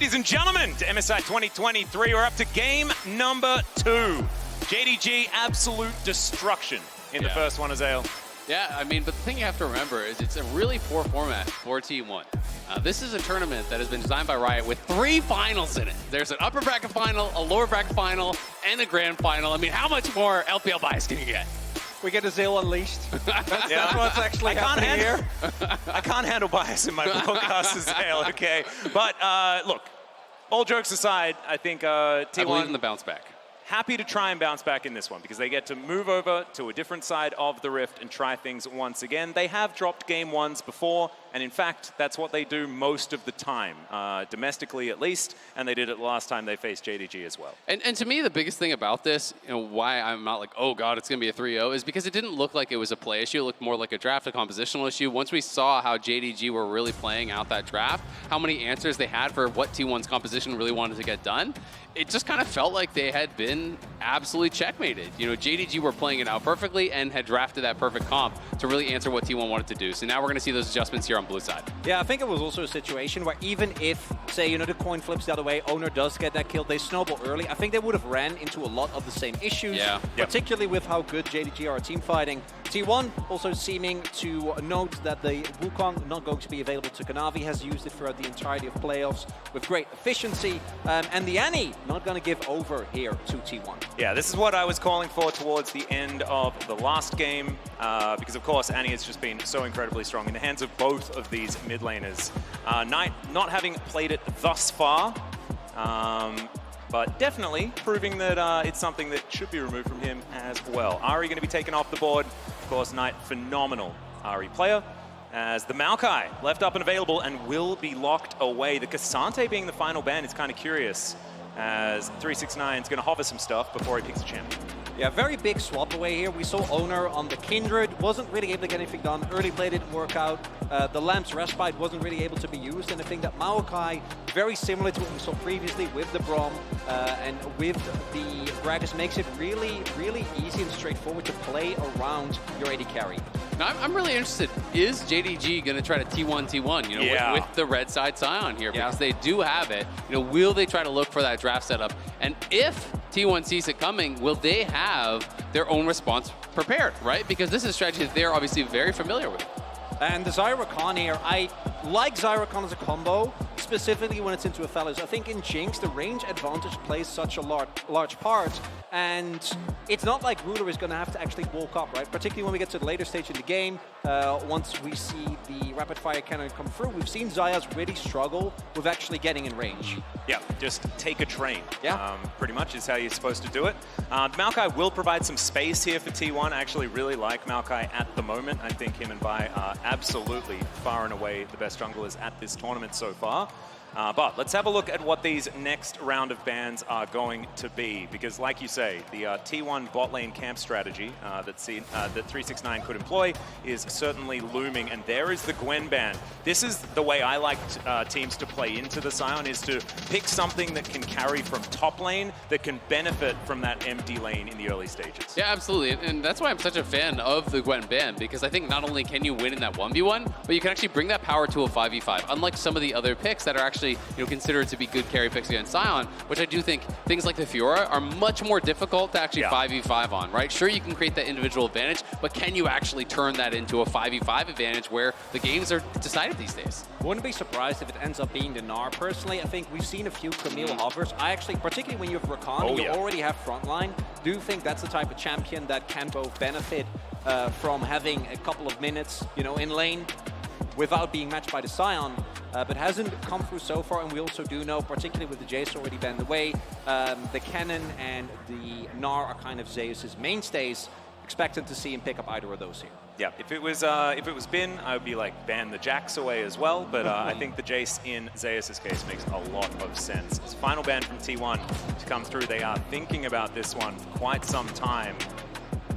ladies and gentlemen, to MSI 2023. We're up to game number 2. JDG, absolute destruction in the first one, Azael. Yeah, I mean, but the thing you have to remember is it's a really poor format for T1. This is a tournament that has been designed by Riot with 3 finals in it. There's an upper bracket final, a lower bracket final, and a grand final. I mean, how much more LPL bias can you get? We get Azael unleashed. That's what's actually happening here. I can't handle bias in my broadcast, Azael, okay? But look, all jokes aside, I think T1... I believe in the bounce back. Happy to try and bounce back in this one because they get to move over to a different side of the Rift and try things once again. They have dropped game 1s before, and in fact, that's what they do most of the time, domestically at least, and they did it the last time they faced JDG as well. And to me, the biggest thing about this, why I'm not like, oh god, it's going to be a 3-0, is because it didn't look like it was a play issue. It looked more like a draft, a compositional issue. Once we saw how JDG were really playing out that draft, how many answers they had for what T1's composition really wanted to get done, it just kind of felt like they had been absolutely checkmated. JDG were playing it out perfectly and had drafted that perfect comp to really answer what T1 wanted to do. So now we're going to see those adjustments here on blue side. Yeah, I think it was also a situation where even if, say, the coin flips the other way, Owner does get that kill, they snowball early, I think they would have ran into a lot of the same issues, particularly with how good JDG are at team fighting. T1 also seeming to note that the Wukong not going to be available to Kanavi, has used it throughout the entirety of playoffs with great efficiency, and the Annie not going to give over here to T1. Yeah, this is what I was calling for towards the end of the last game, because of course Annie has just been so incredibly strong in the hands of both of these mid laners. Knight not having played it thus far, but definitely proving that it's something that should be removed from him as well. Ahri going to be taken off the board. Of course, Knight, phenomenal Ahri player. As the Maokai left up and available and will be locked away. The Cassante being the final ban is kind of curious, as 369 is going to hover some stuff before he picks a champion. Yeah, very big swap away here. We saw Owner on the Kindred, wasn't really able to get anything done. Early play didn't work out. The Lamp's Respite wasn't really able to be used. And I think that Maokai, very similar to what we saw previously with the Braum and with the Gragas, makes it really, really easy and straightforward to play around your AD carry. Now, I'm really interested, is JDG going to try to T1, with the red side Sion here? Because they do have it. Will they try to look for that draft setup? And if T1 sees it coming, will they have their own response prepared, right? Because this is a strategy that they're obviously very familiar with. And the Zyra Khan here, I like Zyra Khan as a combo, specifically when it's into a Fellows. I think in Jinx, the range advantage plays such a large part, and it's not like Ruler is going to have to actually walk up, right? Particularly when we get to the later stage in the game, once we see the rapid fire cannon come through, we've seen Zayas really struggle with actually getting in range. Yeah, just take a train. Yeah. Pretty much is how you're supposed to do it. Maokai will provide some space here for T1. I actually really like Maokai at the moment. I think him and Vi are absolutely far and away the best junglers at this tournament so far. But let's have a look at what these next round of bans are going to be, because like you say, the T1 bot lane camp strategy that 369 could employ is certainly looming, and there is the Gwen ban. This is the way I like teams to play into the Sion, is to pick something that can carry from top lane that can benefit from that empty lane in the early stages. Yeah, absolutely, and that's why I'm such a fan of the Gwen ban, because I think not only can you win in that 1v1, but you can actually bring that power to a 5v5, unlike some of the other picks that are actually considered to be good carry picks against Sion, which I do think things like the Fiora are much more difficult to actually 5v5 on, right? Sure, you can create that individual advantage, but can you actually turn that into a 5v5 advantage where the games are decided these days? Wouldn't be surprised if it ends up being the Gnar. Personally, I think we've seen a few Camille hovers. I actually, particularly when you have Rakan and you already have frontline, do think that's the type of champion that can both benefit from having a couple of minutes, in lane, without being matched by the Sion, but hasn't come through so far. And we also do know, particularly with the Jace already banned away, the Cannon and the Gnar are kind of Zeus's mainstays. Expecting to see him pick up either of those here. Yeah, if it was Bin, I would be like, ban the Jax away as well, but I think the Jace in Zeus's case makes a lot of sense. His final ban from T1 to come through, they are thinking about this one for quite some time.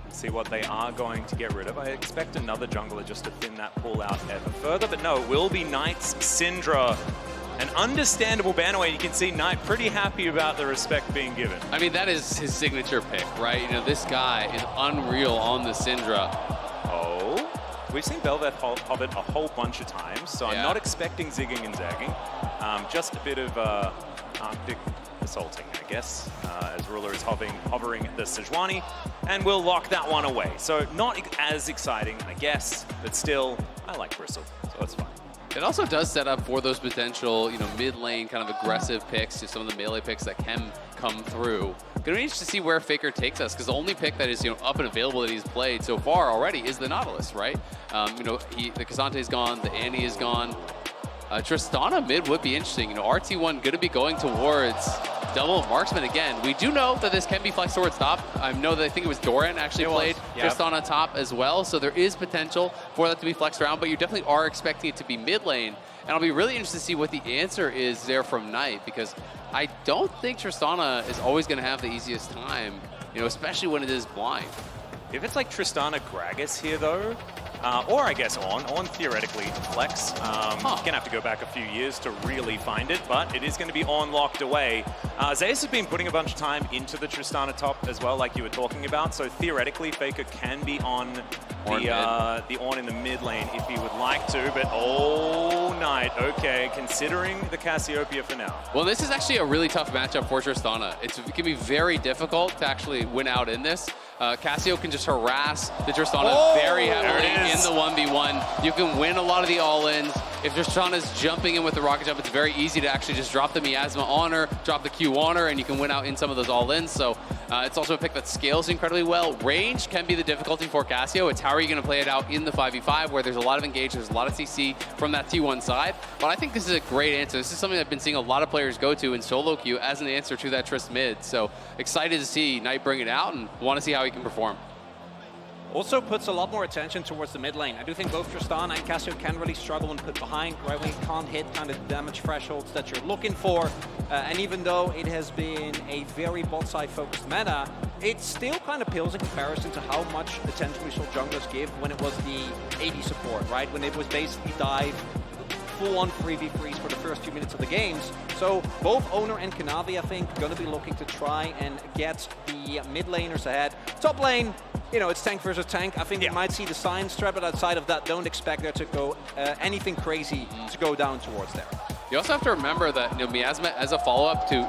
See what they are going to get rid of. I expect another jungler just to thin that pool out ever further, but no, it will be Knight's Syndra. An understandable ban away. You can see Knight pretty happy about the respect being given. I mean, that is his signature pick, right? This guy is unreal on the Syndra. Oh, we've seen Belveth hobbit a whole bunch of times, so I'm not expecting zigging and zagging. Just a bit of Arctic assaulting, I guess, as Ruler is hovering the Sejuani, and we'll lock that one away. So not as exciting, I guess, but still, I like Bristle, so that's fine. It also does set up for those potential, mid-lane kind of aggressive picks to some of the melee picks that can come through. Gonna be interesting to see where FLICKR takes us, because the only pick that is up and available that he's played so far already is the Nautilus, right? The Casante's gone, the Annie is gone. Tristana mid would be interesting. RT1 gonna be going towards double marksman again. We do know that this can be flexed towards top. I know that I think it was Doran actually played Tristana top as well, so there is potential for that to be flexed around, but you definitely are expecting it to be mid lane. And I'll be really interested to see what the answer is there from Knight, because I don't think Tristana is always going to have the easiest time, especially when it is blind. If it's like Tristana Gragas here, though, or I guess On theoretically flex. You're going to have to go back a few years to really find it, but it is going to be On locked away. Zeus has been putting a bunch of time into the Tristana top as well, like you were talking about, so theoretically FLICKR can be on the On in the mid lane if he would like to, but Knight, okay, considering the Cassiopeia for now. Well, this is actually a really tough matchup for Tristana. It can be very difficult to actually win out in this. Cassio can just harass the Tristana very heavily in the 1v1. You can win a lot of the all-ins. If Tristana's jumping in with the rocket jump, it's very easy to actually just drop the miasma on her, drop the Q on her, and you can win out in some of those all-ins. So it's also a pick that scales incredibly well. Range can be the difficulty for Cassio. It's how are you going to play it out in the 5v5, where there's a lot of engage, there's a lot of CC from that T1 side. But I think this is a great answer. This is something I've been seeing a lot of players go to in solo queue as an answer to that Trist mid. So excited to see Knight bring it out and want to see how he can perform. Also puts a lot more attention towards the mid lane. I do think both Tristana and Cassio can really struggle when put behind, right? When you can't hit kind of damage thresholds that you're looking for. And even though it has been a very bot side focused meta, it still kind of pales in comparison to how much attention we saw junglers give when it was the AD support, right? When it was basically dive, full-on 3v3s for the first few minutes of the games. So both Owner and Kanavi, I think, going to be looking to try and get the mid laners ahead. Top lane, it's tank versus tank. I think we might see the Science trap, but outside of that, don't expect there to go anything crazy to go down towards there. You also have to remember that Miasma as a follow-up to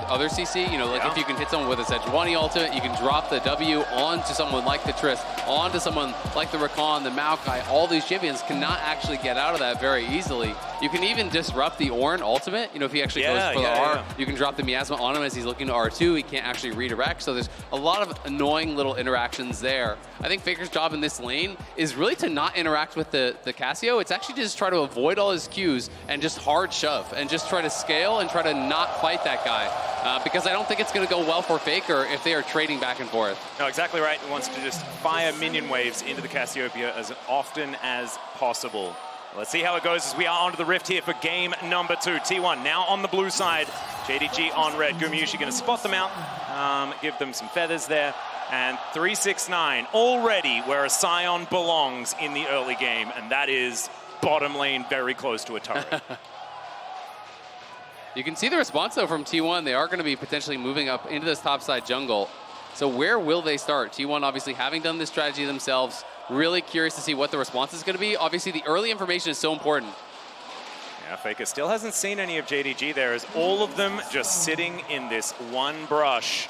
other CC, like if you can hit someone with a Sejuani ultimate, you can drop the W onto someone like the Trist, onto someone like the Rakan, the Maokai. All these champions cannot actually get out of that very easily. You can even disrupt the Ornn ultimate, if he actually goes for the R. You can drop the Miasma on him as he's looking to R2. He can't actually redirect, so there's a lot of annoying little interactions there. I think FLICKR's job in this lane is really to not interact with the Cassio. It's actually to just try to avoid all his Qs and just hard shove and just try to scale and try to not fight that guy. Because I don't think it's going to go well for FLICKR if they are trading back and forth. No, exactly right. He wants to just fire minion waves into the Cassiopeia as often as possible. Let's see how it goes as we are onto the Rift here for game number 2. T1 now on the blue side. JDG on red. Gumayusi going to spot them out, give them some feathers there. And 369 already where a Scion belongs in the early game, and that is bottom lane very close to a turret. You can see the response, though, from T1. They are going to be potentially moving up into this topside jungle. So where will they start? T1 obviously having done this strategy themselves. Really curious to see what the response is going to be. Obviously, the early information is so important. Yeah, FLICKR still hasn't seen any of JDG there, as all of them just sitting in this one brush.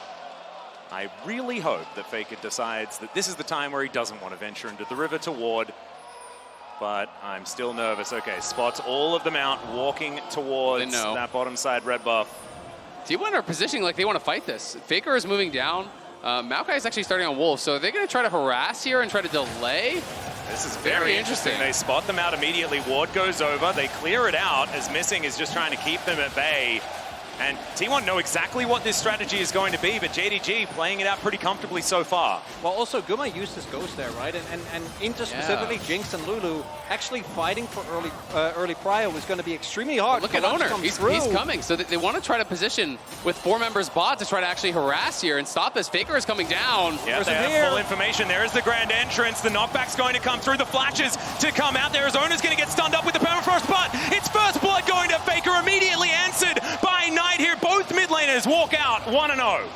I really hope that FLICKR decides that this is the time where he doesn't want to venture into the river to ward. But I'm still nervous. Okay, spots all of them out, walking towards that bottom side red buff. T1 are positioning like they want to fight this. FLICKR is moving down. Maokai is actually starting on Wolf, so are they going to try to harass here and try to delay? This is very interesting. They spot them out immediately. Ward goes over. They clear it out as Missing is just trying to keep them at bay. And T1 know exactly what this strategy is going to be, but JDG playing it out pretty comfortably so far. Well, also, Guma used his Ghost there, right? And into specifically Jinx and Lulu, actually fighting for early prio was going to be extremely hard. Look at Owner. He's coming. So they want to try to position with 4 members bot to try to actually harass here and stop this. FLICKR is coming down. Yeah, they have full information. There is the grand entrance. The knockback's going to come through. The flashes to come out there. As Owner's going to get stunned up with the permafrost, but it's first blood going to FLICKR, immediately answered by Knight here. Both mid laners walk out 1-0.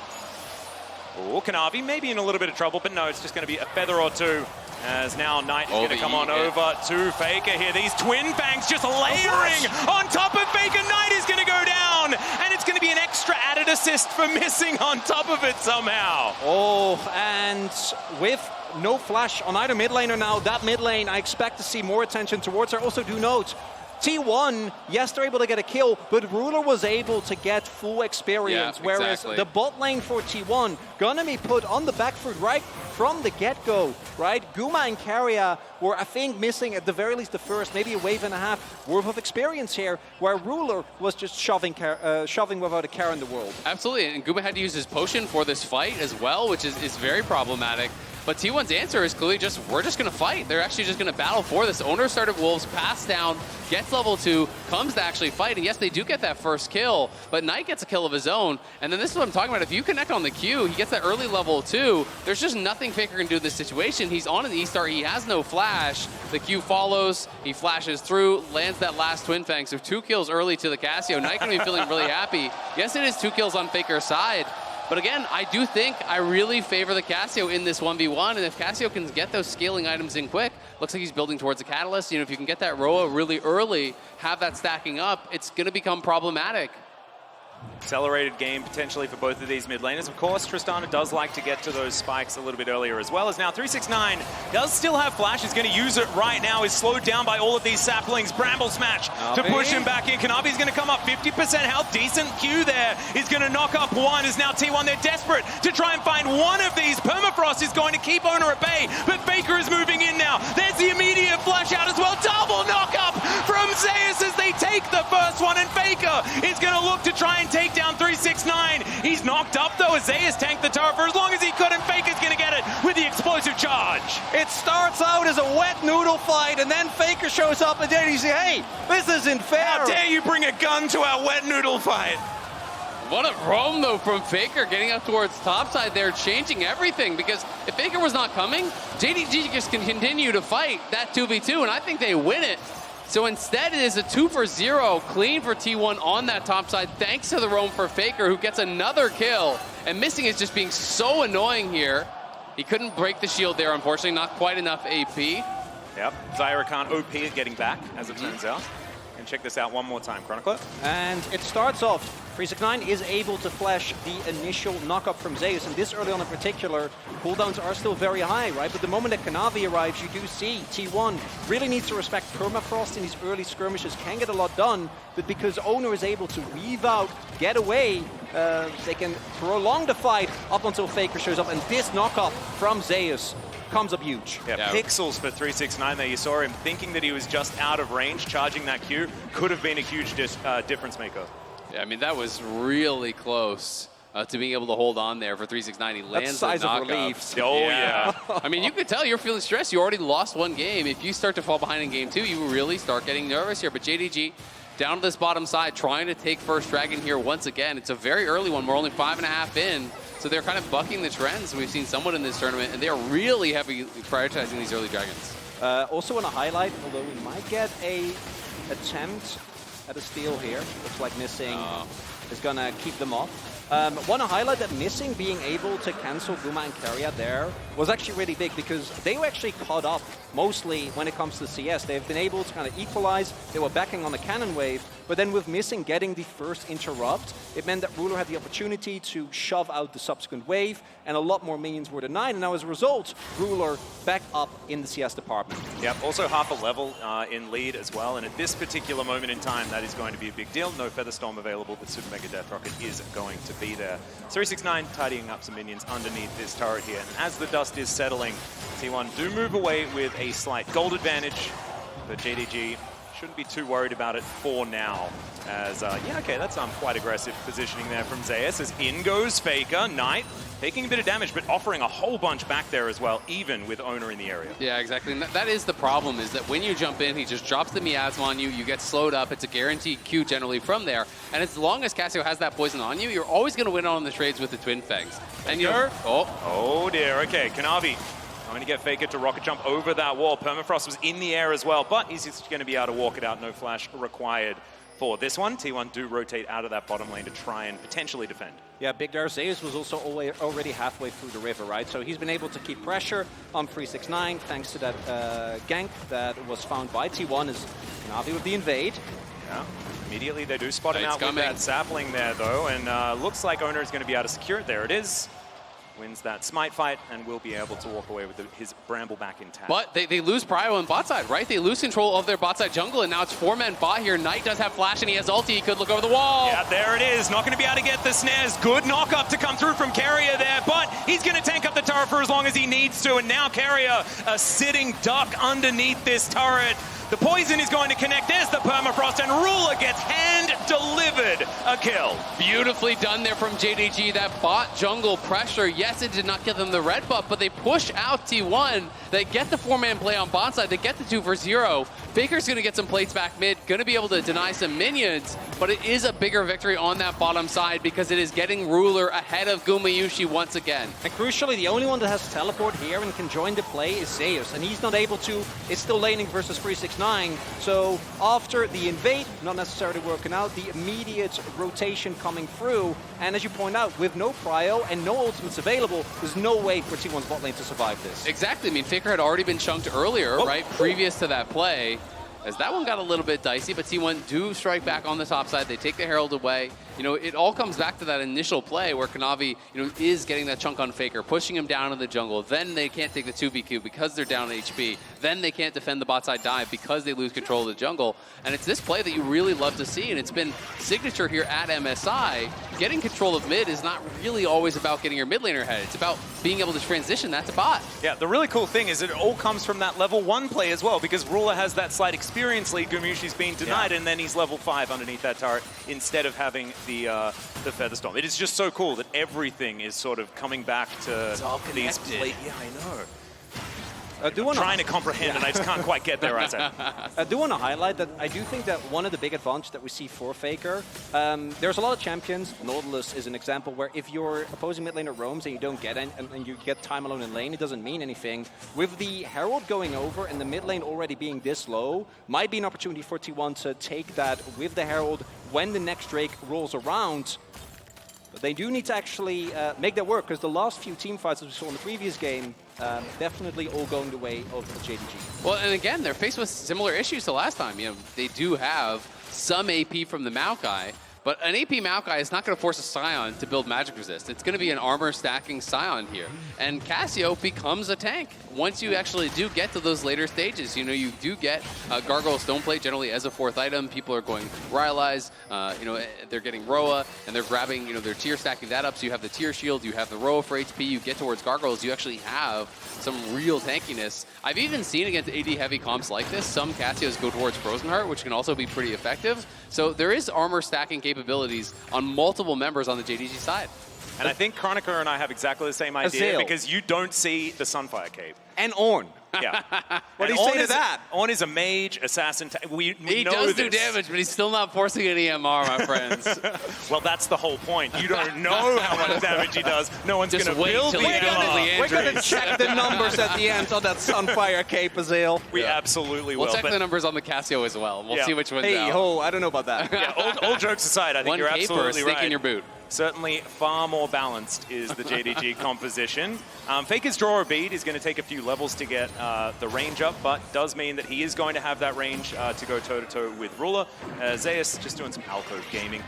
Oh, Kanavi maybe in a little bit of trouble, but no, it's just going to be a feather or two. As now Knight is going to come on over to Faker here. These twin banks just layering on top of Faker. Knight is going to go down, and it's going to be an extra added assist for missing on top of it somehow. Oh, and with no flash on either mid laner now, that mid lane, I expect to see more attention towards her. Also do note, T1, yes, they're able to get a kill, but Ruler was able to get full experience, whereas the bot lane for T1 gonna be put on the back foot right from the get-go, right? Guma and Keria were, I think, missing at the very least the first, maybe a wave and a half worth of experience here, where Ruler was just shoving without a care in the world. Absolutely, and Guma had to use his potion for this fight as well, which is very problematic. But T1's answer is clearly just, we're just going to fight. They're actually just going to battle for this. Owner started Wolves, passed down, gets level 2, comes to actually fight. And yes, they do get that first kill, but Knight gets a kill of his own. And then this is what I'm talking about. If you connect on the Q, he gets that early level 2. There's just nothing Faker can do in this situation. He's on an E-Star. He has no flash. The Q follows. He flashes through, lands that last Twin Fang. So 2 kills early to the Cassio. Knight going to be feeling really happy. Yes, it is 2 kills on Faker's side. But again, I do think I really favor the Cassio in this 1v1, and if Cassio can get those scaling items in quick, looks like he's building towards a Catalyst. You know, if you can get that Roa really early, have that stacking up, it's going to become problematic. Accelerated game potentially for both of these mid laners. Of course, Tristana does like to get to those spikes a little bit earlier as well. As now 369 does still have flash. He's going to use it right now. He's slowed down by all of these saplings. Bramble smash to push him back in. Kanavi's going to come up 50% health. Decent Q there. He's going to knock up one. As now T1, they're desperate to try and find one of these. Permafrost is going to keep Owner at bay, but Faker is moving in now. There's the immediate flash out as well. Double knock up from Zeus as they take the first one, and Faker is going to look to try and take down 369. He's knocked up though as Zeus tanked the tower for as long as he could, and Faker's going to get it with the explosive charge. It starts out as a wet noodle fight, and then Faker shows up and then you say, hey, this isn't fair. How dare you bring a gun to our wet noodle fight? What a roam though from Faker, getting up towards topside there, changing everything, because if Faker was not coming, JDG just can continue to fight that 2v2, and I think they win it. So instead, it is a 2-for-0 clean for T1 on that top side, thanks to the roam for Faker, who gets another kill. And missing is just being so annoying here. He couldn't break the shield there, unfortunately, not quite enough AP. Yep, Zyra can't OP at getting back, as it turns out. And check this out one more time, Chronicler. And it starts off, 369 is able to flash the initial knock-up from Zeus, and this early on in particular, cooldowns are still very high, right? But the moment that Kanavi arrives, you do see T1 really needs to respect Permafrost in these early skirmishes, can get a lot done, but because Owner is able to weave out, get away, they can prolong the fight up until Faker shows up, and this knock-up from Zeus comes up huge. Yeah, pixels for 369 there. You saw him thinking that he was just out of range, charging that Q. Could have been a huge difference maker. Yeah, I mean, that was really close to being able to hold on there for 369. He lands the knockup. Relief. Oh, yeah. I mean, you could tell you're feeling stressed. You already lost one game. If you start to fall behind in game 2, you really start getting nervous here. But JDG down to this bottom side, trying to take first dragon here once again. It's a very early one. We're only 5.5 in. So they're kind of bucking the trends we've seen somewhat in this tournament, and they are really heavily prioritizing these early dragons. Also want to highlight, although we might get a attempt at a steal here. Looks like Missing is going to keep them off. Want to highlight that Missing being able to cancel Guma and Keria there was actually really big, because they were actually caught up mostly when it comes to CS. They've been able to kind of equalize. They were backing on the cannon wave, but then with Missing getting the first interrupt, it meant that Ruler had the opportunity to shove out the subsequent wave, and a lot more minions were denied, and now as a result, Ruler back up in the CS department. Yep, also half a level in lead as well, and at this particular moment in time, that is going to be a big deal. No Featherstorm available, but Super Mega Death Rocket is going to be there. 369 tidying up some minions underneath this turret here, and as the dust is settling, T1 do move away with a slight gold advantage, but JDG shouldn't be too worried about it for now. As, yeah, okay, that's quite aggressive positioning there from Zeus, as in goes Faker. Knight taking a bit of damage, but offering a whole bunch back there as well, even with Owner in the area. Yeah, exactly. And that is the problem, is that when you jump in, he just drops the miasma on you, you get slowed up. It's a guaranteed Q generally from there. And as long as Cassio has that poison on you, you're always going to win on the trades with the Twin Fangs. And you're... Oh dear, okay, Kanavi going to get Faker to rocket jump over that wall. Permafrost was in the air as well, but he's just going to be able to walk it out, no flash required for this one. T1 do rotate out of that bottom lane to try and potentially defend. Yeah, Big Dar Zeus was also already halfway through the river, right? So he's been able to keep pressure on 369 thanks to that gank that was found by T1 as Navi with the invade. Yeah, immediately they do spot him It's out coming. with that sapling there though, and looks like Owner is going to be able to secure it. There it is. Wins that smite fight and will be able to walk away with his Bramble back intact. But they lose Prio on bot side, right? They lose control of their bot side jungle, and now it's 4-man bot here. Knight does have flash, and he has ulti. He could look over the wall. Yeah, there it is. Not going to be able to get the snares. Good knock up to come through from Carrier there, but he's going to tank up the turret for as long as he needs to, and now Carrier, a sitting duck underneath this turret. The poison is going to connect. There's the permafrost, and Ruler gets hand-delivered a kill. Beautifully done there from JDG. That bot jungle pressure, yes, it did not give them the red buff, but they push out T1. They get the 4-man play on bot side. They get the 2 for 0. Faker's going to get some plates back mid, going to be able to deny some minions, but it is a bigger victory on that bottom side because it is getting Ruler ahead of Gumayushi once again. And crucially, the only one that has teleport here and can join the play is Zeus, and he's not able to. It's still laning versus 369. So after the invade, not necessarily working out, the immediate rotation coming through, and as you point out, with no prio and no ultimates available, there's no way for T1's bot lane to survive this. Exactly. I mean, Faker had already been chunked earlier, right, previous to that play. As that one got a little bit dicey, but T1 do strike back on the top side. They take the Herald away. You know, it all comes back to that initial play where Kanavi, you know, is getting that chunk on Faker, pushing him down in the jungle. Then they can't take the 2v2 because they're down HP. Then they can't defend the bot side dive because they lose control of the jungle. And it's this play that you really love to see, and it's been signature here at MSI. Getting control of mid is not really always about getting your mid laner ahead. It's about being able to transition that to bot. Yeah, the really cool thing is it all comes from that level 1 play as well, because Ruler has that slight experience lead. Gumayushi's being denied, and then he's level 5 underneath that turret instead of having the Featherstorm. It is just so cool that everything is sort of coming back to these play. Yeah, I know. I'm trying to comprehend, and I just can't quite get there, Isaac. I do want to highlight that I do think that one of the big advantages that we see for Faker, there's a lot of champions. Nautilus is an example where if your opposing mid laner roams and you don't get any, and you get time alone in lane, it doesn't mean anything. With the Herald going over and the mid lane already being this low, might be an opportunity for T1 to take that with the Herald when the next Drake rolls around. But they do need to actually make that work, because the last few team fights as we saw in the previous game, definitely all going the way of JDG. Well, and again, they're faced with similar issues to last time. You know, they do have some AP from the Maokai, but an AP Maokai is not going to force a Scion to build magic resist. It's going to be an armor stacking Scion here. And Cassio becomes a tank once you actually do get to those later stages. You know, you do get Gargoyle Stoneplate generally as a 4th item. People are going Rylai's, you know, they're getting Roa, and they're grabbing, you know, they're tier stacking that up. So you have the tier shield, you have the Roa for HP, you get towards Gargoyles, you actually have some real tankiness. I've even seen against AD heavy comps like this, some Cassios go towards Frozen Heart, which can also be pretty effective. So there is armor stacking capabilities on multiple members on the JDG side. And I think Chronicler and I have exactly the same idea, because you don't see the Sunfire Cape. And Ornn. Yeah. What do you say to that? Ornn is a mage, assassin. We he know does this. do damage, but he's still not forcing an EMR, my friends. Well, that's the whole point. You don't know how much damage he does. No one's going to build the EMR. We're going to check the numbers at the end on that Sunfire Cape, Azale. We absolutely will. We'll check the numbers on the Cassio as well. We'll see which one's out. Hey, ho, I don't know about that. Yeah, all jokes aside, I think One you're cape or a absolutely stick right. in your boot. Certainly far more balanced is the JDG composition. Faker's Draw a Bead is going to take a few levels to get the range up, but does mean that he is going to have that range to go toe-to-toe with Ruler. Zeus just doing some alcove gaming.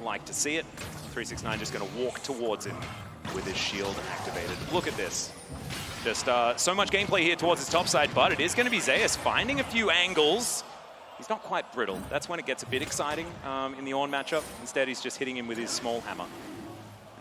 Like to see it. 369 just going to walk towards him with his shield activated. Look at this. Just so much gameplay here towards his top side, but it is going to be Zeus finding a few angles. He's not quite brittle. That's when it gets a bit exciting in the Ornn matchup. Instead, he's just hitting him with his small hammer.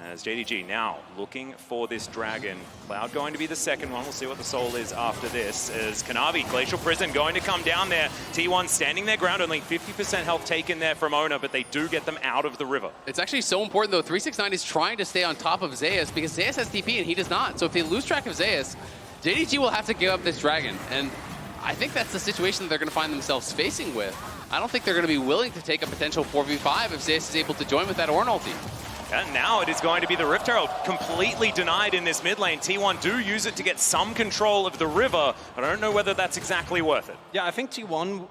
As JDG now looking for this dragon. Cloud going to be the second one. We'll see what the soul is after this. As Kanavi, Glacial Prison going to come down there. T1 standing their ground. Only 50% health taken there from Owner, but they do get them out of the river. It's actually so important, though. 369 is trying to stay on top of Zeus because Zeus has TP and he does not. So if they lose track of Zeus, JDG will have to give up this dragon. And I think that's the situation that they're going to find themselves facing with. I don't think they're going to be willing to take a potential 4v5 if Zeus is able to join with that Ornn ulti. And now it is going to be the Rift Herald, completely denied in this mid lane. T1 do use it to get some control of the river. I don't know whether that's exactly worth it. Yeah, I think T1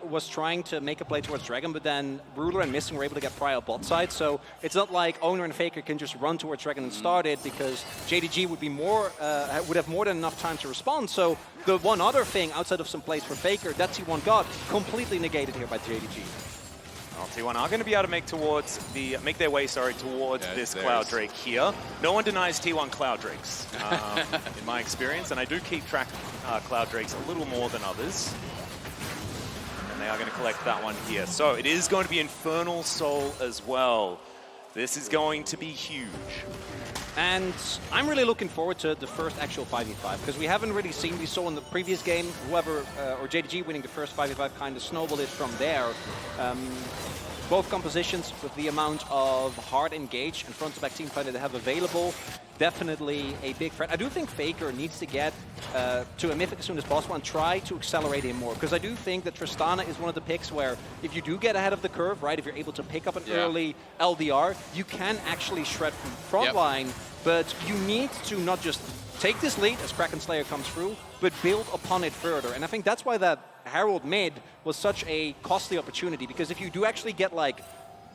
was trying to make a play towards Dragon, but then Ruler and Missing were able to get Pry out bot side, so it's not like Owner and Faker can just run towards Dragon and start it, because JDG would be would have more than enough time to respond. So the one other thing outside of some plays for Faker that T1 got completely negated here by JDG. Well, T1 are going to be able to make their way towards this Cloud Drake here. No one denies T1 Cloud Drakes, in my experience, and I do keep track of Cloud Drakes a little more than others. And they are going to collect that one here. So it is going to be Infernal Soul as well. This is going to be huge. And I'm really looking forward to the first actual 5v5, because we haven't really seen, we saw in the previous game, whoever, or JDG winning the first 5v5 kind of snowballed it from there. Both compositions with the amount of hard engage and front-to-back teamfight that they have available, definitely a big threat. I do think Faker needs to get to a Mythic as soon as possible and try to accelerate him more, because I do think that Tristana is one of the picks where if you do get ahead of the curve, right, if you're able to pick up an early LDR, you can actually shred from front line, but you need to not just take this lead as Kraken Slayer comes through, but build upon it further. And I think that's why that Herald mid was such a costly opportunity, because if you do actually get like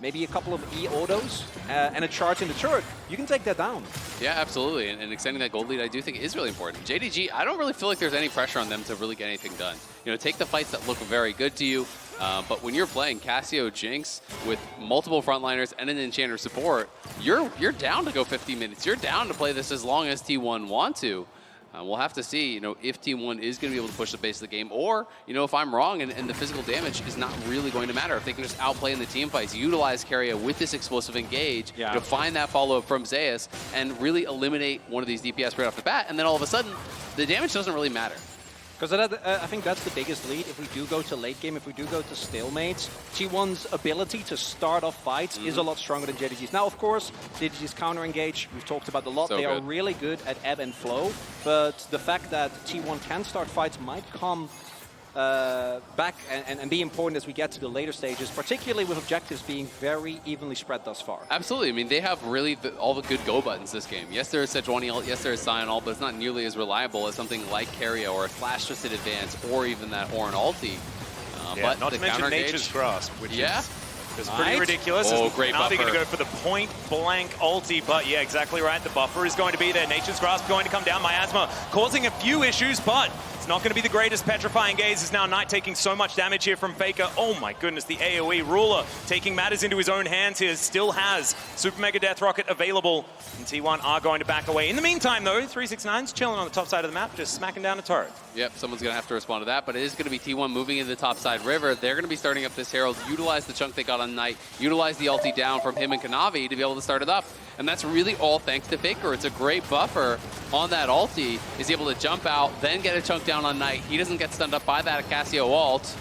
maybe a couple of E-autos and a charge in the turret, you can take that down. Yeah, absolutely. And extending that gold lead, I do think is really important. JDG, I don't really feel like there's any pressure on them to really get anything done. You know, take the fights that look very good to you, but when you're playing Cassio Jinx with multiple frontliners and an Enchanter support, you're down to go 50 minutes. You're down to play this as long as T1 want to. We'll have to see, you know, if Team 1 is going to be able to push the base of the game, or, you know, if I'm wrong and the physical damage is not really going to matter. If they can just outplay in the team fights, utilize Keria with this explosive engage, to find that follow-up from Zeus, and really eliminate one of these DPS right off the bat, and then all of a sudden, the damage doesn't really matter. Because I think that's the biggest lead. If we do go to late game, if we do go to stalemates, T1's ability to start off fights is a lot stronger than JDG's. Now, of course, JDG's counter engage, we've talked about a lot. They are really good at ebb and flow, but the fact that T1 can start fights might come back and be important as we get to the later stages, particularly with objectives being very evenly spread thus far. Absolutely. I mean, they have really all the good go buttons this game. Yes, there is Sejuani ult, yes, there is Sion ult, but it's not nearly as reliable as something like Keria or a Flash Twisted Advance or even that Horn ulti. But not to mention Nature's Grasp, which is pretty ridiculous. Oh, great buffer. They're going to go for the point-blank ulti, but yeah, exactly right. The buffer is going to be there. Nature's Grasp going to come down. Miasma causing a few issues, but it's not going to be the greatest. Petrifying Gaze is now Knight taking so much damage here from Faker. Oh my goodness, the AoE. Ruler taking matters into his own hands here. Still has Super Mega Death Rocket available, and T1 are going to back away. In the meantime, though, 369's chilling on the top side of the map, just smacking down a turret. Yep, someone's going to have to respond to that, but it is going to be T1 moving into the top side river. They're going to be starting up this Herald, utilize the chunk they got on Knight, utilize the ulti down from him and Kanavi to be able to start it up. And that's really all thanks to Faker. It's a great buffer on that ulti. He's able to jump out, then get a chunk down on Knight. He doesn't get stunned up by that Cassio ult.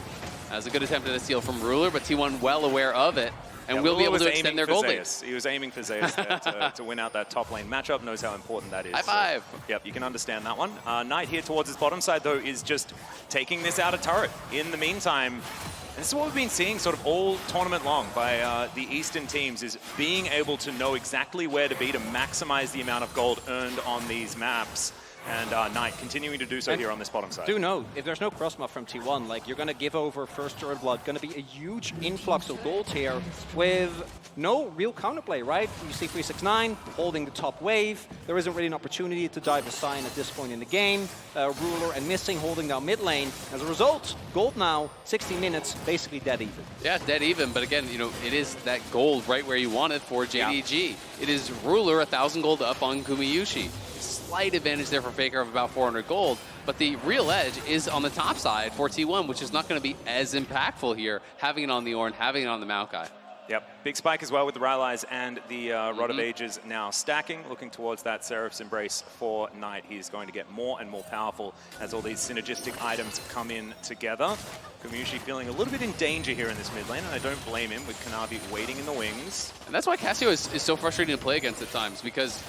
As a good attempt at a steal from Ruler, but T1 well aware of it. And will be able to extend their gold lead. He was aiming for Zeus there to win out that top lane matchup. Knows how important that is. High five. So, yep, you can understand that one. Knight here towards his bottom side, though, is just taking this out of turret. In the meantime, and this is what we've been seeing sort of all tournament long by the Eastern teams, is being able to know exactly where to be to maximize the amount of gold earned on these maps. And Knight continuing to do so here on this bottom side. Do know, if there's no cross-muff from T1, like, you're going to give over first turret blood, going to be a huge influx of gold here with no real counterplay, right? You see 369 holding the top wave. There isn't really an opportunity to dive a Sion at this point in the game. Ruler and Missing holding down mid lane. As a result, gold now, 60 minutes, basically dead even. Yeah, dead even, but again, you know, it is that gold right where you want it for JDG. It is Ruler 1,000 gold up on Kumiyushi. Slight advantage there for Faker of about 400 gold, but the real edge is on the top side for T1, which is not going to be as impactful here, having it on the Ornn, having it on the Maokai. Yep, big spike as well with the Rylai's and the Rod of Ages now stacking, looking towards that Seraph's Embrace for Knight. He's going to get more and more powerful as all these synergistic items come in together. Kumiyushi feeling a little bit in danger here in this mid lane, and I don't blame him with Kanavi waiting in the wings. And that's why Cassio is so frustrating to play against at times, because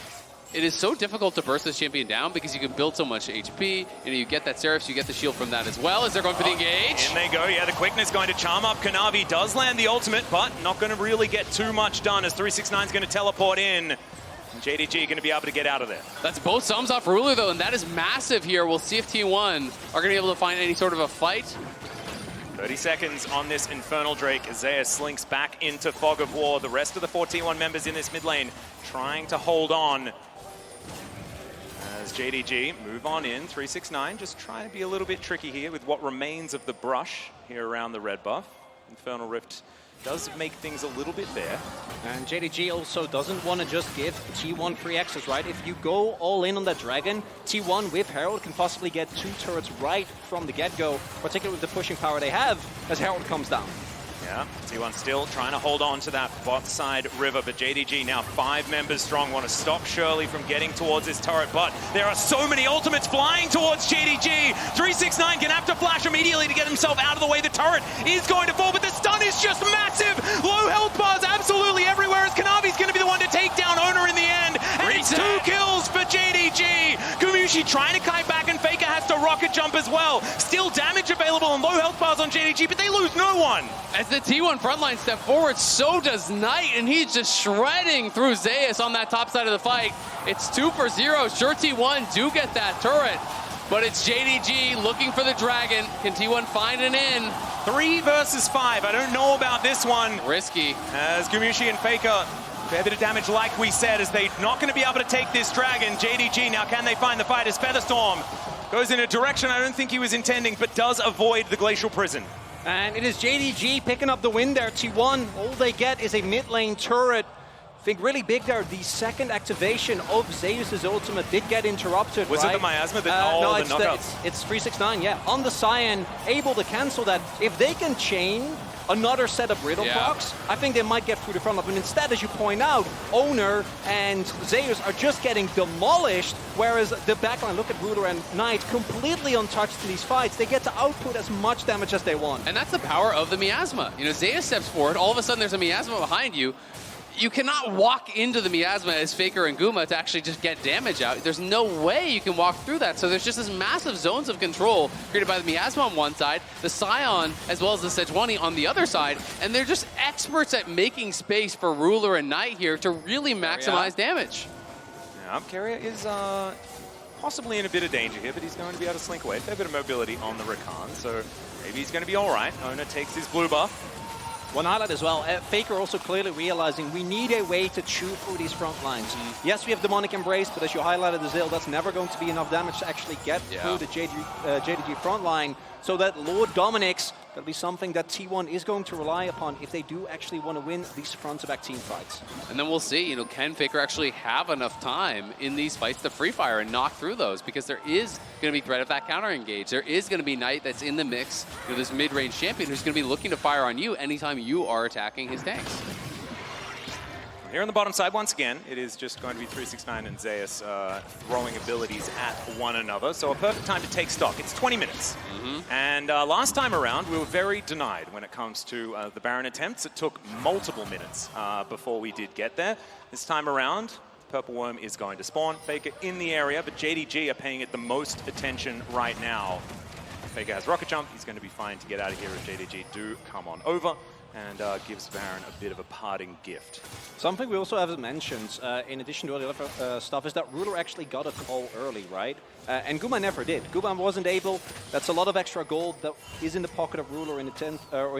it is so difficult to burst this champion down because you can build so much HP, and you get that Seraphs, you get the shield from that as well as they're going for the engage. In they go, yeah, the quickness going to charm up. Kanavi does land the ultimate, but not going to really get too much done as 369 is going to teleport in. And JDG going to be able to get out of there. That's both sums off Ruler, though, and that is massive here. We'll see if T1 are going to be able to find any sort of a fight. 30 seconds on this Infernal Drake. Zeus slinks back into Fog of War. The rest of the 4T1 members in this mid lane trying to hold on. As JDG move on in, 369, just trying to be a little bit tricky here with what remains of the brush here around the red buff. Infernal Rift does make things a little bit bare. And JDG also doesn't want to just give T1 free access, right? If you go all in on that dragon, T1 with Herald can possibly get 2 turrets right from the get-go, particularly with the pushing power they have as Herald comes down. Yeah, T1 still trying to hold on to that bot side river, but JDG now 5 members strong, want to stop Shirley from getting towards his turret, but there are so many ultimates flying towards JDG. 369 gonna have to flash immediately to get himself out of the way. The turret is going to fall, but the stun is just massive. Low health bars absolutely everywhere as Kanavi's gonna be the one to take down Owner in the end. And it's 2 kills for JDG. Gumayusi trying to kite back, and FLICKR has to rocket jump as well. Still damage available and low health bars on JDG, but they lose no one. As the T1 frontline step forward, so does Knight, and he's just shredding through Zeus on that top side of the fight. It's 2 for 0. Sure, T1 do get that turret, but it's JDG looking for the dragon. Can T1 find an in? 3 versus 5. I don't know about this one. Risky. As Gumayusi and FLICKR, fair bit of damage like we said, as they're not going to be able to take this dragon. JDG now, can they find the fight as Featherstorm goes in a direction I don't think he was intending, but does avoid the Glacial Prison. And it is JDG picking up the win there. T1, all they get is a mid lane turret. I think really big there. The second activation of Zeus's ultimate did get interrupted. Was right? it the miasma? No, the it's knockouts. It's 369, yeah. On the Cyan, able to cancel that. If they can chain another set of riddle procs, I think they might get through the front line. But instead, as you point out, Owner and Zeus are just getting demolished, whereas the backline, look at Ruler and Knight, completely untouched in these fights. They get to output as much damage as they want. And that's the power of the miasma. You know, Zeus steps forward, all of a sudden there's a miasma behind you. You cannot walk into the miasma as FLICKR and Guma to actually just get damage out. There's no way you can walk through that. So there's just this massive zones of control created by the miasma on one side, the Scion as well as the Sejuani on the other side, and they're just experts at making space for Ruler and Knight here to really maximize damage. Yeah, Keria is possibly in a bit of danger here, but he's going to be able to slink away. Fair bit of mobility on the Rakan, so maybe he's going to be all right. Owner takes his blue buff. One highlight as well, FLICKR also clearly realizing we need a way to chew through these front lines. Yes, we have Demonic Embrace, but as you highlighted, the Zil, that's never going to be enough damage to actually get through the JDG front line. So that Lord Dominic's that'll be something that T1 is going to rely upon if they do actually want to win these front-to-back team fights. And then we'll see, you know, can FLICKR actually have enough time in these fights to free fire and knock through those? Because there is going to be threat of that counter engage. There is going to be Knight that's in the mix, you know, this mid-range champion who's going to be looking to fire on you anytime you are attacking his tanks. Here on the bottom side, once again, it is just going to be 369 and Zeus throwing abilities at one another. So a perfect time to take stock. It's 20 minutes. And last time around, we were very denied when it comes to the Baron attempts. It took multiple minutes before we did get there. This time around, Purple Worm is going to spawn. FLICKR in the area, but JDG are paying it the most attention right now. FLICKR has rocket jump. He's going to be fine to get out of here if JDG do come on over. And gives Baron a bit of a parting gift. Something we also haven't mentioned, in addition to all the other stuff, is that Ruler actually got a call early, right? And Guma never did. Guma wasn't able. That's a lot of extra gold that is in the pocket of Ruler in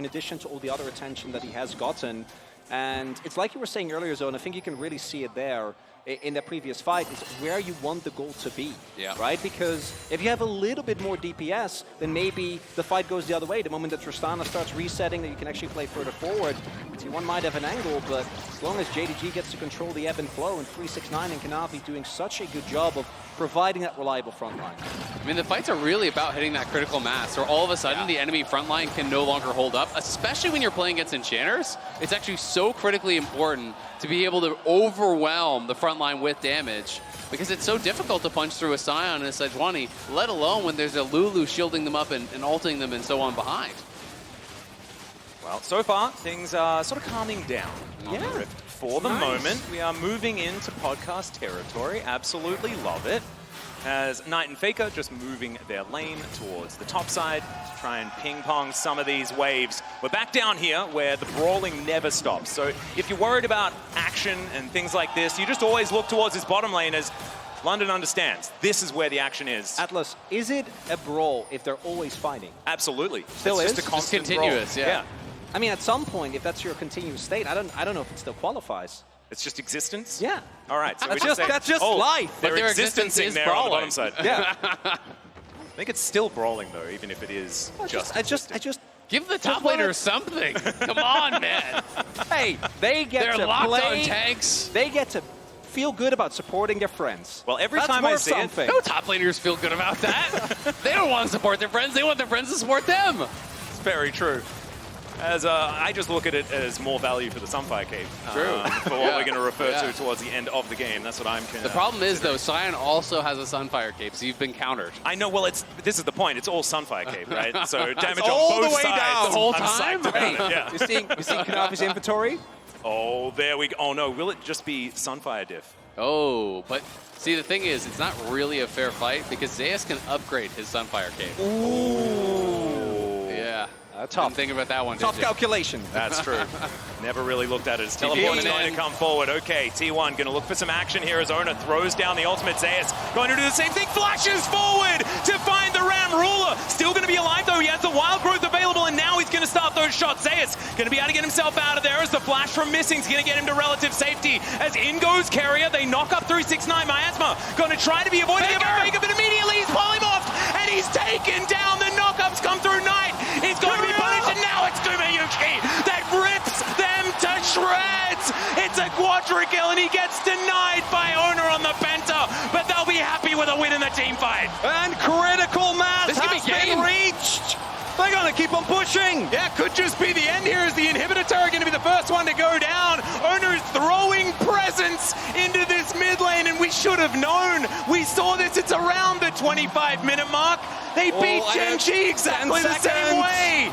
addition to all the other attention that he has gotten. And it's like you were saying earlier, Zone, I think you can really see it there in the previous fight, is where you want the goal to be, right? Because if you have a little bit more DPS, then maybe the fight goes the other way. The moment that Tristana starts resetting, that you can actually play further forward. T1 might have an angle, but as long as JDG gets to control the ebb and flow, and 369 and Kanavi doing such a good job of providing that reliable front line. I mean, the fights are really about hitting that critical mass, or all of a sudden the enemy front line can no longer hold up, especially when you're playing against enchanters. It's actually so critically important to be able to overwhelm the front line with damage, because it's so difficult to punch through a Scion and a Sejuani, let alone when there's a Lulu shielding them up and ulting them and so on behind. Well, so far, things are sort of calming down on the Rift. for the moment. We are moving into podcast territory. Absolutely love it. As Knight and Faker just moving their lane towards the top side to try and ping-pong some of these waves. We're back down here where the brawling never stops. So if you're worried about action and things like this, you just always look towards this bottom lane as London understands. This is where the action is. Atlas, is it a brawl if they're always fighting? Absolutely. Still it's is? just a constant Just continuous, brawl. yeah. I mean, at some point, if that's your continuous state, I don't know if it still qualifies. It's just existence? Yeah. All right. So That's we just just- say, that's just oh, life. They're But their existencing existence is there on the brawling. bottom side. Yeah. I think it's still brawling though, even if it is I just, Give the top laner something. Come on, man. hey, they get They're to locked play. on tanks. They get to feel good about supporting their friends. Well, every That's time I worth see it, something. No top laners feel good about that. They don't want to support their friends. They want their friends to support them. it's very true. As I just look at it as more value for the Sunfire Cave. True. For what Yeah. we're going to refer Yeah. to towards the end of the game. That's what I'm The problem is, though, Sion also has a Sunfire Cape, so you've been countered. I know, well, this is the point. It's all Sunfire Cave, right? So damage all on the both way sides. down. The whole I'm time? psyched about it, yeah. You seeing Kanavi's inventory? Oh, there we go. Oh, no. Will it just be Sunfire diff? Oh, but see, the thing is, it's not really a fair fight because Zeus can upgrade his Sunfire Cape. Ooh. Yeah. Tough. Didn't think about that one, did Tough you? calculation. That's true. Never really looked at it as TP teleport's in. going to come forward. Okay, T1 going to look for some action here as Ona throws down the ultimate. Zeus going to do the same thing. Flashes forward to find the Ram Ruler. Still going to be alive though. He has the wild growth available and now he's going to start those shots. Zeus going to be able to get himself out of there as the flash from Missing's going to get him to relative safety. As in goes Carrier. They knock up 369. Miasma going to try to be avoiding him. Faker, but immediately he's polymorphed and he's taken down. The knockups come through Knight. He's going to be punished and now it's Gumayuki that rips them to shreds. It's a quadra kill and he gets denied by Owner on the Penta, but they'll be happy with a win in the team fight. And critical mass This could be has been game. reached. They're going to keep on pushing. Yeah, could just be the end here as the inhibitor turret going to be the first one to go down. Owner is throwing presence into this mid lane and we should have known. We saw this, it's around the 25-minute mark. They beat and Genji exactly 10 the same seconds. way.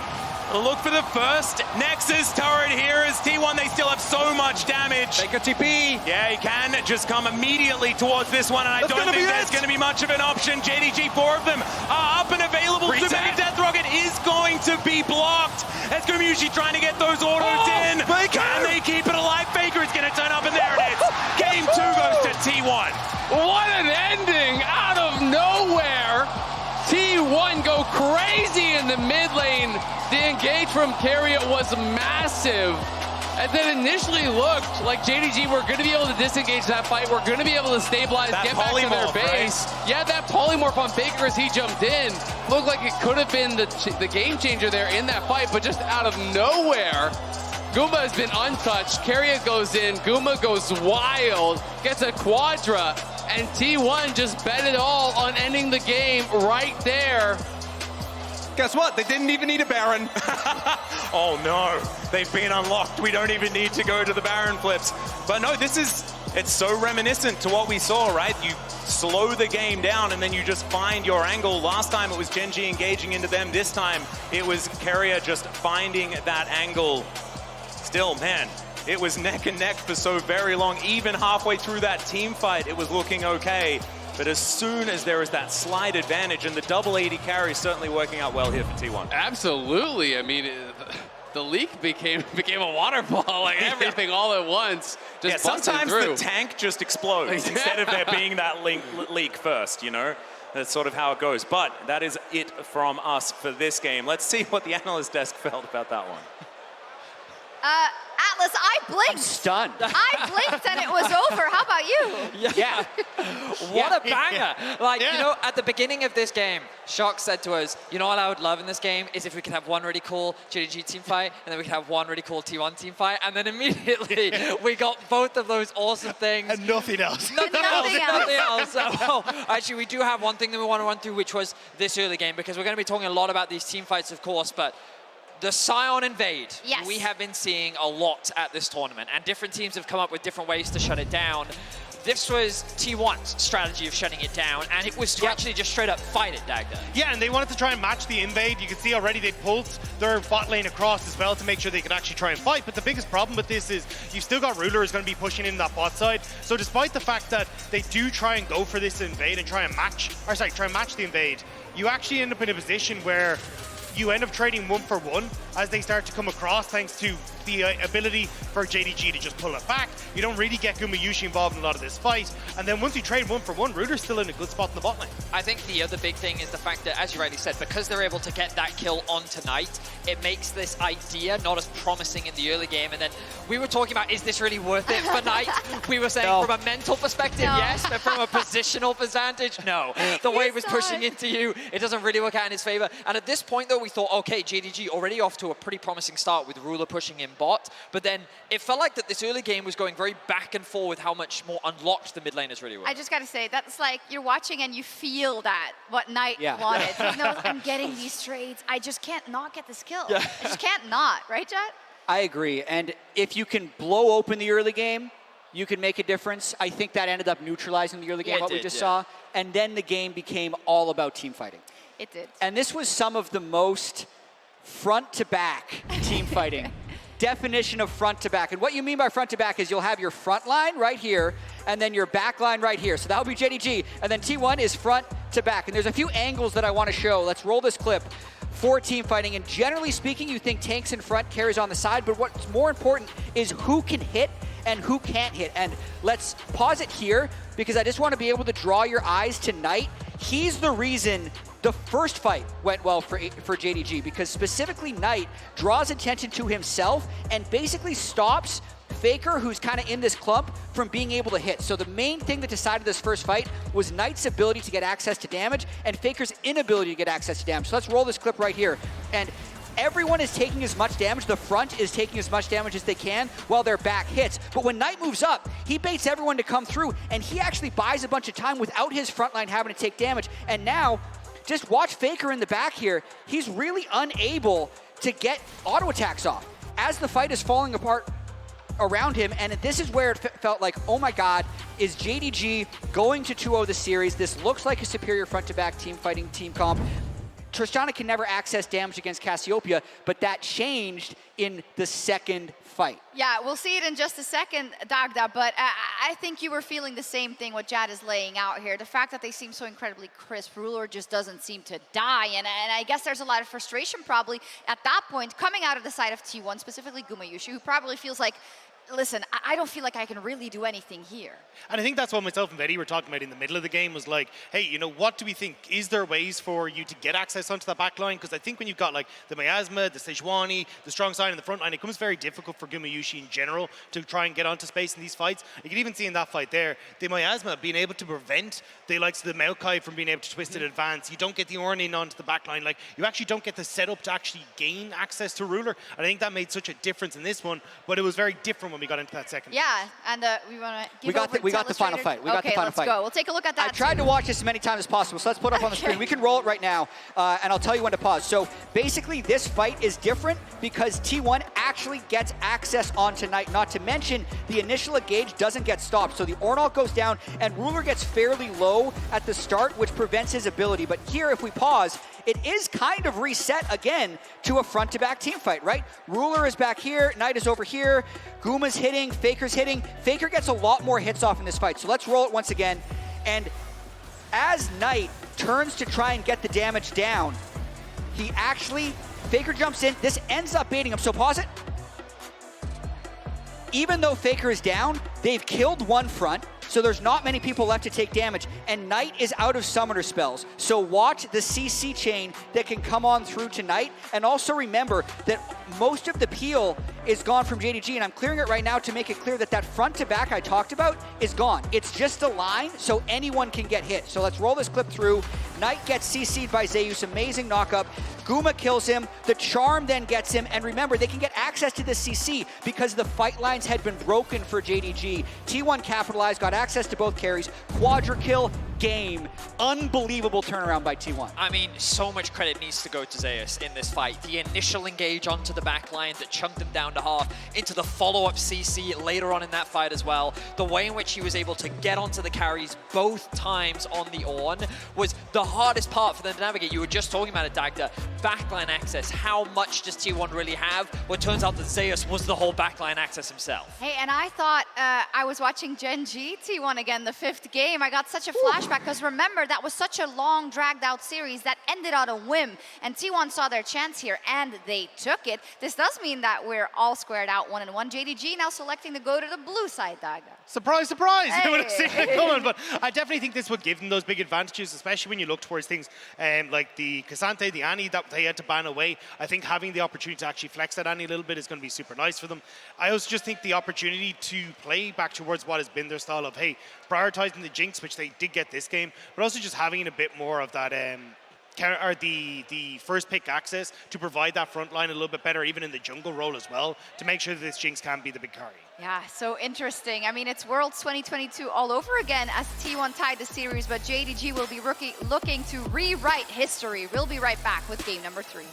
Look for the first Nexus turret here as T1, they still have so much damage. Take a TP. Yeah, he can just come immediately towards this one, and I That's don't gonna think be there's it. going to be much of an option. JDG, 4 of them are up and available. Reset. Super Death Rocket is going to be blocked. As Gumayuki trying to get those autos in. Faker! Can they keep it alive? Faker is going to turn up, and there it is. Game 2 goes to T1. What an ending out of nowhere. T1 go crazy in the mid lane. The engage from Carrier was massive. And then initially looked like JDG were going to be able to disengage that fight. We're going to be able to stabilize, That get back to their polymorph, base. right? Yeah, that polymorph on Faker as he jumped in. Looked like it could have been the game changer there in that fight, but just out of nowhere, Goomba has been untouched. Carrier goes in. Goomba goes wild, gets a quadra, and T1 just bet it all on ending the game right there. Guess what? They didn't even need a Baron. Oh no, they've been unlocked. We don't even need to go to the Baron flips. But no, it's so reminiscent to what we saw, right? You slow the game down and then you just find your angle. Last time it was Genji engaging into them. This time it was Carrier just finding that angle. Still, man, it was neck and neck for so very long. Even halfway through that team fight, it was looking okay. But as soon as there is that slight advantage, and the double 80 carry is certainly working out well here for T1. Absolutely. I mean, the leak became a waterfall, like everything all at once. Just busted sometimes through. the tank just explodes instead of there being that leak first, you know? That's sort of how it goes. But that is it from us for this game. Let's see what the analyst desk felt about that one. Atlas, I blinked. I'm stunned. I blinked and it was over. How about you? Yeah. What a banger. Like, you know, at the beginning of this game, Shock said to us, you know what I would love in this game is if we could have one really cool JDG team fight, and then we could have one really cool T1 team fight, and then immediately we got both of those awesome things. And nothing else. Nothing else. So, actually, we do have one thing that we want to run through, which was this early game, because we're going to be talking a lot about these team fights, of course, but the Sion invade, yes, we have been seeing a lot at this tournament, and different teams have come up with different ways to shut it down. this was T1's strategy of shutting it down, and it was to actually just straight up fight it, Dagda. Yeah, and they wanted to try and match the invade. You can see already they pulled their bot lane across as well to make sure they could actually try and fight. But the biggest problem with this is you've still got Ruler who's going to be pushing in that bot side. So despite the fact that they do try and go for this invade and try and match the invade, you actually end up in a position where you end up trading 1-for-1 as they start to come across, thanks to the ability for JDG to just pull it back. You don't really get Gumayushi involved in a lot of this fight. And then once you trade 1-for-1, Ruler's still in a good spot in the bot lane. I think the other big thing is the fact that, as you rightly said, because they're able to get that kill on tonight, it makes this idea not as promising in the early game. And then we were talking about, is this really worth it for Knight? We were saying from a mental perspective, yes, but from a positional advantage, no. The way it was pushing into you, it doesn't really work out in his favor. And at this point, though, we thought, okay, JDG already off to a pretty promising start with Ruler pushing in bot, but then it felt like that this early game was going very back and forth with how much more unlocked the mid laners really were. I just gotta say, that's like you're watching and you feel that, what Knight wanted. He knows I'm getting these trades. I just can't not get this kill. I just can't not, right, Jet? I agree. And if you can blow open the early game, you can make a difference. I think that ended up neutralizing the early game, what we just saw. And then the game became all about team fighting. It did. And this was some of the most front-to-back team fighting. Definition of front-to-back. And what you mean by front-to-back is you'll have your front line right here, and then your back line right here. So that'll be JDG. And then T1 is front-to-back. And there's a few angles that I want to show. Let's roll this clip for team fighting. And generally speaking, you think tanks in front, carries on the side. But what's more important is who can hit and who can't hit. And let's pause it here, because I just want to be able to draw your eyes to Knight. He's the reason the first fight went well for JDG, because specifically Knight draws attention to himself and basically stops FLICKR, who's kind of in this clump, from being able to hit. So the main thing that decided this first fight was Knight's ability to get access to damage and FLICKR's inability to get access to damage. So let's roll this clip right here. And everyone is taking as much damage. The front is taking as much damage as they can while their back hits. But when Knight moves up, he baits everyone to come through, and he actually buys a bunch of time without his front line having to take damage. And now, just watch FLICKR in the back here. He's really unable to get auto attacks off as the fight is falling apart around him. And this is where it felt like, oh my God, is JDG going to 2-0 the series? This looks like a superior front-to-back team fighting team comp. Tristana can never access damage against Cassiopeia, but that changed in the second fight. Yeah, we'll see it in just a second, Dagda, but I think you were feeling the same thing what Jad is laying out here. The fact that they seem so incredibly crisp, Ruler just doesn't seem to die, and I guess there's a lot of frustration probably at that point coming out of the side of T1, specifically Gumayushi, who probably feels like, listen, I don't feel like I can really do anything here. And I think that's what myself and Betty were talking about in the middle of the game, was like, hey, you know, what do we think? Is there ways for you to get access onto that back line? Because I think when you've got like the Miasma, the Sejuani, the strong side in the front line, it becomes very difficult for Gumayushi in general to try and get onto space in these fights. You can even see in that fight there, the Miasma being able to prevent the likes of the Maokai from being able to twist it advance. You don't get the Ornn onto the back line. Like, you actually don't get the setup to actually gain access to Ruler. And I think that made such a difference in this one, but it was very different when we got into that second. Yeah, and we want to give we got the final fight. We got the final fight. Okay, let's go. We'll take a look at that. I tried to watch this as many times as possible, so let's put it up on the screen. We can roll it right now, and I'll tell you when to pause. So basically, this fight is different because T1 actually gets access on tonight. Not to mention, the initial engage doesn't get stopped. So the Ornn goes down, and Ruler gets fairly low at the start, which prevents his ability. But here, if we pause, it is kind of reset again to a front-to-back team fight, right? Ruler is back here, Knight is over here, Guma's hitting, FLICKR's hitting. FLICKR gets a lot more hits off in this fight. So let's roll it once again. And as Knight turns to try and get the damage down, he actually, FLICKR jumps in. This ends up baiting him. So pause it. Even though FLICKR is down, they've killed one front, so there's not many people left to take damage, and Knight is out of summoner spells. So watch the CC chain that can come on through tonight, and also remember that most of the peel is gone from JDG, and I'm clearing it right now to make it clear that that front to back I talked about is gone. It's just a line, so anyone can get hit. So let's roll this clip through. Knight gets CC'd by Zeus, amazing knockup. Guma kills him, the charm then gets him, and remember, they can get access to the CC because the fight lines had been broken for JDG. T1 capitalized, got access to both carries, quadra kill, game. Unbelievable turnaround by T1. I mean, so much credit needs to go to Zeus in this fight. The initial engage onto the back line that chunked him down to half, into the follow-up CC later on in that fight as well. The way in which he was able to get onto the carries both times on the Ornn was the hardest part for them to navigate. You were just talking about it, Dagda. Backline access. How much does T1 really have? Well, it turns out that Zeus was the whole backline access himself. Hey, and I thought I was watching Gen G T1 again, the 5th game. I got such a flashback because remember, that was such a long, dragged-out series that ended on a whim, and T1 saw their chance here, and they took it. This does mean that we're all squared out 1-1. JDG now selecting to go to the blue side, Dagda. Surprise, surprise! Hey. You would have seen it coming, but I definitely think this would give them those big advantages, especially when you look towards things like the Cassante, the Annie that they had to ban away. I think having the opportunity to actually flex that Annie a little bit is going to be super nice for them. I also just think the opportunity to play back towards what has been their style of, hey, prioritizing the Jinx, which they did get this game, but also just having a bit more of that the first pick access to provide that front line a little bit better, even in the jungle role as well, to make sure that this Jinx can be the big carry. Yeah, so interesting. I mean, it's Worlds 2022 all over again as T1 tied the series, but JDG will be looking to rewrite history. We'll be right back with game number 3.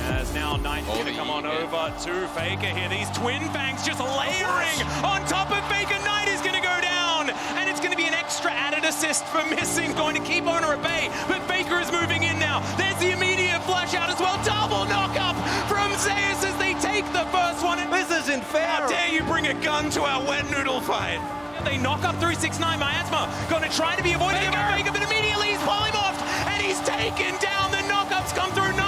As now Knight's going to come on over to FLICKR here. These twin fangs just layering on top of FLICKR. Knight is going to go down, and it's going to be an extra added assist for missing, going to keep Owner at bay, but FLICKR is moving in now. There's the immediate flash out as well. Double knock up from Zeus as they take the first one. This isn't fair. How dare you bring a gun to our wet noodle fight? They knock up through 6-9. Miasma going to try to be avoided by FLICKR, but immediately he's polymorphed, and he's taken down. The knockups come through.